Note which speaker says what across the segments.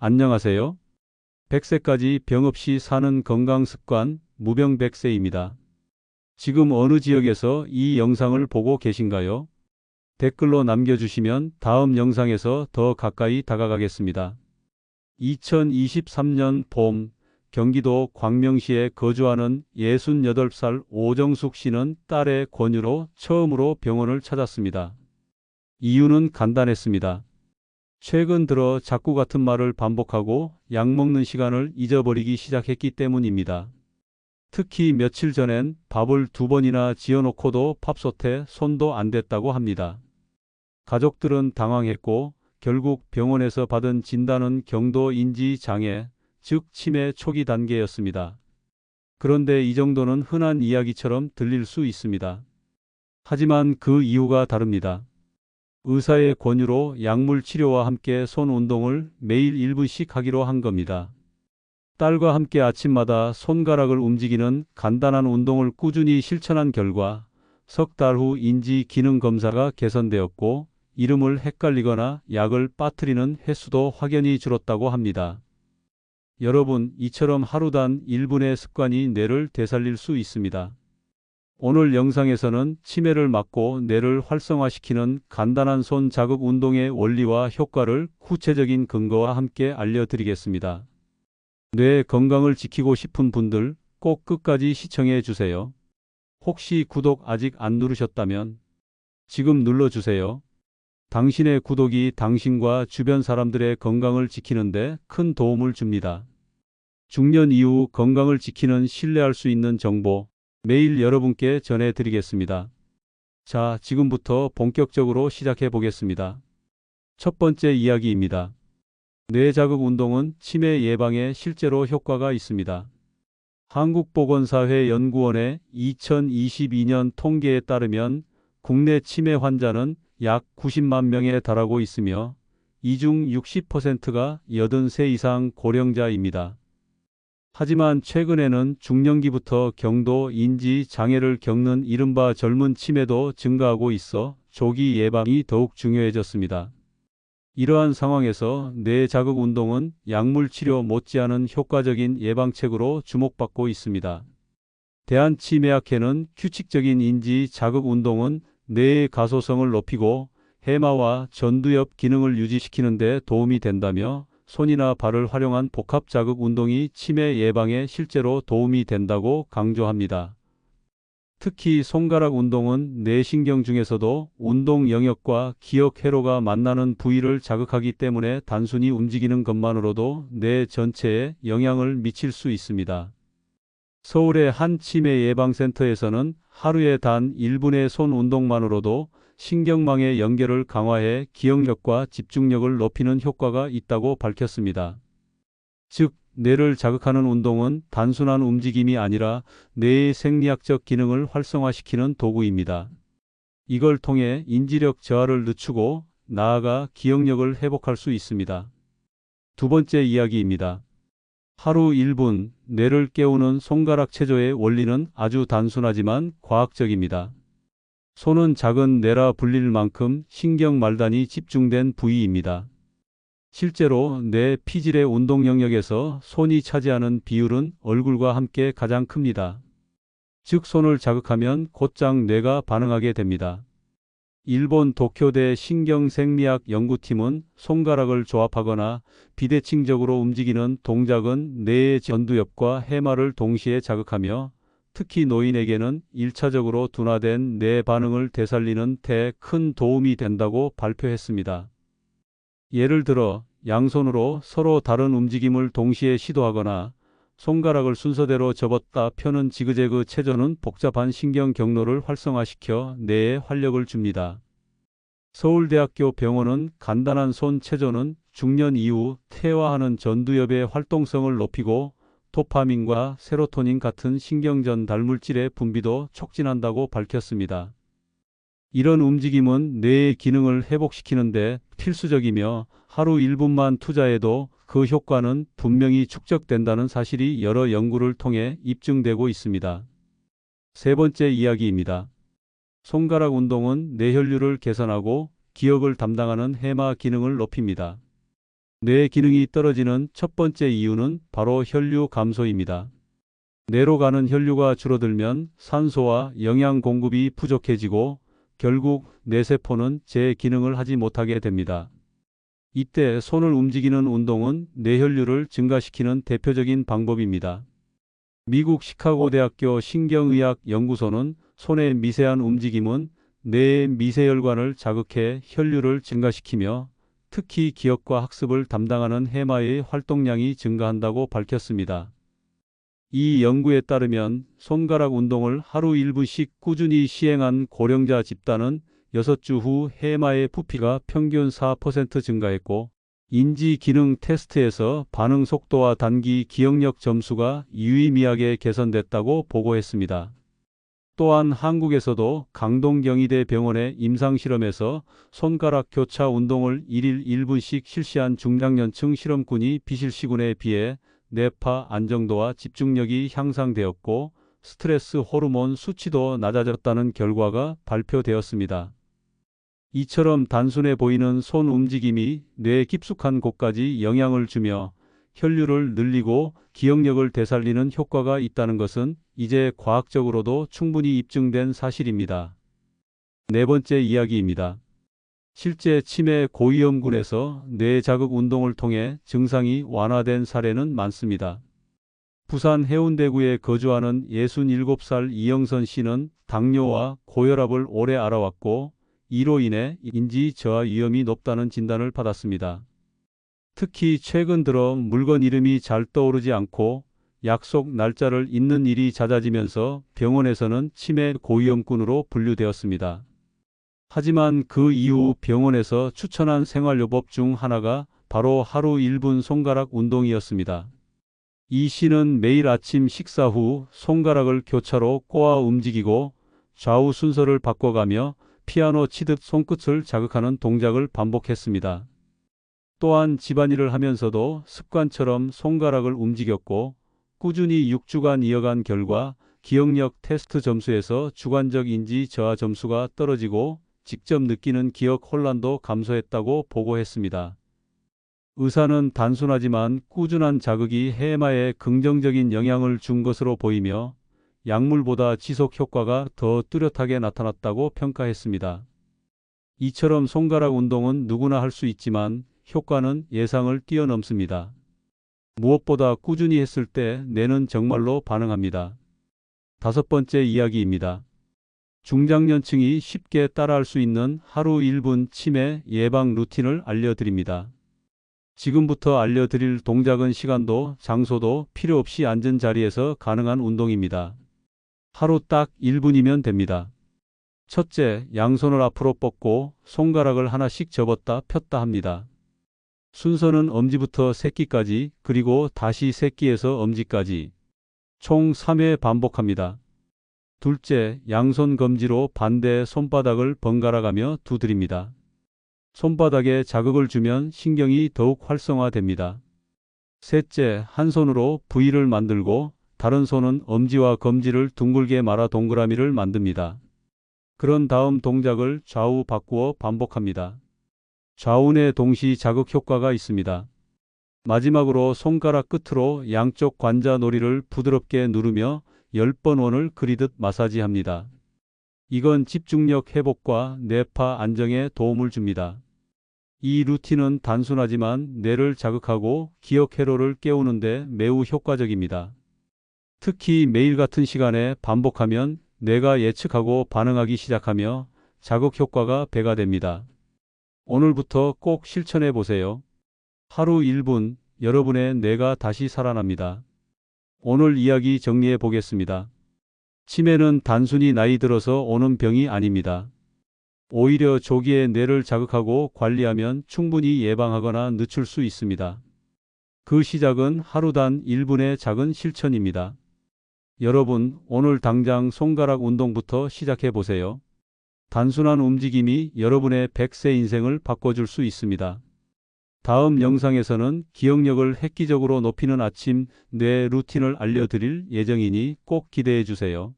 Speaker 1: 안녕하세요. 100세까지 병 없이 사는 건강 습관 무병100세입니다. 지금 어느 지역에서 이 영상을 보고 계신가요? 댓글로 남겨주시면 다음 영상에서 더 가까이 다가가겠습니다. 2023년 봄, 경기도 광명시에 거주하는 68살 오정숙 씨는 딸의 권유로 처음으로 병원을 찾았습니다. 이유는 간단했습니다. 최근 들어 자꾸 같은 말을 반복하고 약 먹는 시간을 잊어버리기 시작했기 때문입니다. 특히 며칠 전엔 밥을 2번이나 지어놓고도 밥솥에 손도 안 댔다고 합니다. 가족들은 당황했고 결국 병원에서 받은 진단은 경도 인지 장애, 즉 치매 초기 단계였습니다. 그런데 이 정도는 흔한 이야기처럼 들릴 수 있습니다. 하지만 그 이유가 다릅니다. 의사의 권유로 약물 치료와 함께 손 운동을 매일 1분씩 하기로 한 겁니다. 딸과 함께 아침마다 손가락을 움직이는 간단한 운동을 꾸준히 실천한 결과 석 달 후 인지 기능 검사가 개선되었고 이름을 헷갈리거나 약을 빠뜨리는 횟수도 확연히 줄었다고 합니다. 여러분, 이처럼 하루 단 1분의 습관이 뇌를 되살릴 수 있습니다. 오늘 영상에서는 치매를 막고 뇌를 활성화시키는 간단한 손 자극 운동의 원리와 효과를 구체적인 근거와 함께 알려드리겠습니다. 뇌 건강을 지키고 싶은 분들 꼭 끝까지 시청해 주세요. 혹시 구독 아직 안 누르셨다면 지금 눌러주세요. 당신의 구독이 당신과 주변 사람들의 건강을 지키는데 큰 도움을 줍니다. 중년 이후 건강을 지키는 신뢰할 수 있는 정보 매일 여러분께 전해드리겠습니다. 자, 지금부터 본격적으로 시작해 보겠습니다. 첫 번째 이야기입니다. 뇌자극 운동은 치매 예방에 실제로 효과가 있습니다. 한국보건사회연구원의 2022년 통계에 따르면 국내 치매 환자는 약 90만 명에 달하고 있으며 이 중 60%가 80세 이상 고령자입니다. 하지만 최근에는 중년기부터 경도 인지 장애를 겪는 이른바 젊은 치매도 증가하고 있어 조기 예방이 더욱 중요해졌습니다. 이러한 상황에서 뇌 자극 운동은 약물 치료 못지않은 효과적인 예방책으로 주목받고 있습니다. 대한치매학회는 규칙적인 인지 자극 운동은 뇌의 가소성을 높이고 해마와 전두엽 기능을 유지시키는 데 도움이 된다며 손이나 발을 활용한 복합 자극 운동이 치매 예방에 실제로 도움이 된다고 강조합니다. 특히 손가락 운동은 뇌신경 중에서도 운동 영역과 기억 회로가 만나는 부위를 자극하기 때문에 단순히 움직이는 것만으로도 뇌 전체에 영향을 미칠 수 있습니다. 서울의 한 치매 예방센터에서는 하루에 단 1분의 손 운동만으로도 신경망의 연결을 강화해 기억력과 집중력을 높이는 효과가 있다고 밝혔습니다. 즉, 뇌를 자극하는 운동은 단순한 움직임이 아니라 뇌의 생리학적 기능을 활성화시키는 도구입니다. 이걸 통해 인지력 저하를 늦추고 나아가 기억력을 회복할 수 있습니다. 두 번째 이야기입니다. 하루 1분 뇌를 깨우는 손가락 체조의 원리는 아주 단순하지만 과학적입니다. 손은 작은 뇌라 불릴 만큼 신경 말단이 집중된 부위입니다. 실제로 뇌 피질의 운동 영역에서 손이 차지하는 비율은 얼굴과 함께 가장 큽니다. 즉 손을 자극하면 곧장 뇌가 반응하게 됩니다. 일본 도쿄대 신경생리학 연구팀은 손가락을 조합하거나 비대칭적으로 움직이는 동작은 뇌의 전두엽과 해마를 동시에 자극하며 특히 노인에게는 1차적으로 둔화된 뇌 반응을 되살리는 데 큰 도움이 된다고 발표했습니다. 예를 들어 양손으로 서로 다른 움직임을 동시에 시도하거나 손가락을 순서대로 접었다 펴는 지그재그 체조는 복잡한 신경 경로를 활성화시켜 뇌에 활력을 줍니다. 서울대학교 병원은 간단한 손 체조는 중년 이후 퇴화하는 전두엽의 활동성을 높이고 도파민과 세로토닌 같은 신경전 달물질의 분비도 촉진한다고 밝혔습니다. 이런 움직임은 뇌의 기능을 회복시키는 데 필수적이며 하루 1분만 투자해도 그 효과는 분명히 축적된다는 사실이 여러 연구를 통해 입증되고 있습니다. 세 번째 이야기입니다. 손가락 운동은 뇌혈류를 개선하고 기억을 담당하는 해마 기능을 높입니다. 뇌 기능이 떨어지는 첫 번째 이유는 바로 혈류 감소입니다. 뇌로 가는 혈류가 줄어들면 산소와 영양 공급이 부족해지고 결국 뇌세포는 제 기능을 하지 못하게 됩니다. 이때 손을 움직이는 운동은 뇌혈류를 증가시키는 대표적인 방법입니다. 미국 시카고 대학교 신경의학 연구소는 손의 미세한 움직임은 뇌의 미세혈관을 자극해 혈류를 증가시키며 특히 기억과 학습을 담당하는 해마의 활동량이 증가한다고 밝혔습니다. 이 연구에 따르면 손가락 운동을 하루 1분씩 꾸준히 시행한 고령자 집단은 6주 후 해마의 부피가 평균 4% 증가했고 인지 기능 테스트에서 반응 속도와 단기 기억력 점수가 유의미하게 개선됐다고 보고했습니다. 또한 한국에서도 강동경희대 병원의 임상실험에서 손가락 교차 운동을 1일 1분씩 실시한 중장년층 실험군이 비실시군에 비해 뇌파 안정도와 집중력이 향상되었고 스트레스 호르몬 수치도 낮아졌다는 결과가 발표되었습니다. 이처럼 단순해 보이는 손 움직임이 뇌 깊숙한 곳까지 영향을 주며 혈류를 늘리고 기억력을 되살리는 효과가 있다는 것은 이제 과학적으로도 충분히 입증된 사실입니다. 네 번째 이야기입니다. 실제 치매 고위험군에서 뇌 자극 운동을 통해 증상이 완화된 사례는 많습니다. 부산 해운대구에 거주하는 67살 이영선 씨는 당뇨와 고혈압을 오래 앓아왔고 이로 인해 인지 저하 위험이 높다는 진단을 받았습니다. 특히 최근 들어 물건 이름이 잘 떠오르지 않고 약속 날짜를 잊는 일이 잦아지면서 병원에서는 치매 고위험군으로 분류되었습니다. 하지만 그 이후 병원에서 추천한 생활요법 중 하나가 바로 하루 1분 손가락 운동이었습니다. 이 씨는 매일 아침 식사 후 손가락을 교차로 꼬아 움직이고 좌우 순서를 바꿔가며 피아노 치듯 손끝을 자극하는 동작을 반복했습니다. 또한 집안일을 하면서도 습관처럼 손가락을 움직였고 꾸준히 6주간 이어간 결과 기억력 테스트 점수에서 주관적 인지 저하 점수가 떨어지고 직접 느끼는 기억 혼란도 감소했다고 보고했습니다. 의사는 단순하지만 꾸준한 자극이 해마에 긍정적인 영향을 준 것으로 보이며 약물보다 지속 효과가 더 뚜렷하게 나타났다고 평가했습니다. 이처럼 손가락 운동은 누구나 할 수 있지만 효과는 예상을 뛰어넘습니다. 무엇보다 꾸준히 했을 때 뇌는 정말로 반응합니다. 다섯 번째 이야기입니다. 중장년층이 쉽게 따라할 수 있는 하루 1분 치매 예방 루틴을 알려드립니다. 지금부터 알려드릴 동작은 시간도 장소도 필요 없이 앉은 자리에서 가능한 운동입니다. 하루 딱 1분이면 됩니다. 첫째, 양손을 앞으로 뻗고 손가락을 하나씩 접었다 폈다 합니다. 순서는 엄지부터 새끼까지 그리고 다시 새끼에서 엄지까지 총 3회 반복합니다. 둘째, 양손 검지로 반대 손바닥을 번갈아 가며 두드립니다. 손바닥에 자극을 주면 신경이 더욱 활성화됩니다. 셋째, 한 손으로 V를 만들고 다른 손은 엄지와 검지를 둥글게 말아 동그라미를 만듭니다. 그런 다음 동작을 좌우 바꾸어 반복합니다. 좌우내 동시 자극 효과가 있습니다. 마지막으로 손가락 끝으로 양쪽 관자놀이를 부드럽게 누르며 10번 원을 그리듯 마사지합니다. 이건 집중력 회복과 뇌파 안정에 도움을 줍니다. 이 루틴은 단순하지만 뇌를 자극하고 기억 회로를 깨우는 데 매우 효과적입니다. 특히 매일 같은 시간에 반복하면 뇌가 예측하고 반응하기 시작하며 자극 효과가 배가 됩니다. 오늘부터 꼭 실천해 보세요. 하루 1분, 여러분의 뇌가 다시 살아납니다. 오늘 이야기 정리해 보겠습니다. 치매는 단순히 나이 들어서 오는 병이 아닙니다. 오히려 조기에 뇌를 자극하고 관리하면 충분히 예방하거나 늦출 수 있습니다. 그 시작은 하루 단 1분의 작은 실천입니다. 여러분, 오늘 당장 손가락 운동부터 시작해 보세요. 단순한 움직임이 여러분의 100세 인생을 바꿔줄 수 있습니다. 다음 영상에서는 기억력을 획기적으로 높이는 아침 뇌 루틴을 알려드릴 예정이니 꼭 기대해 주세요.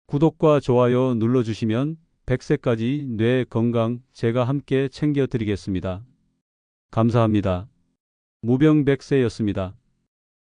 Speaker 1: 구독과 좋아요 눌러주시면 100세까지 뇌 건강 제가 함께 챙겨드리겠습니다. 감사합니다. 무병백세였습니다.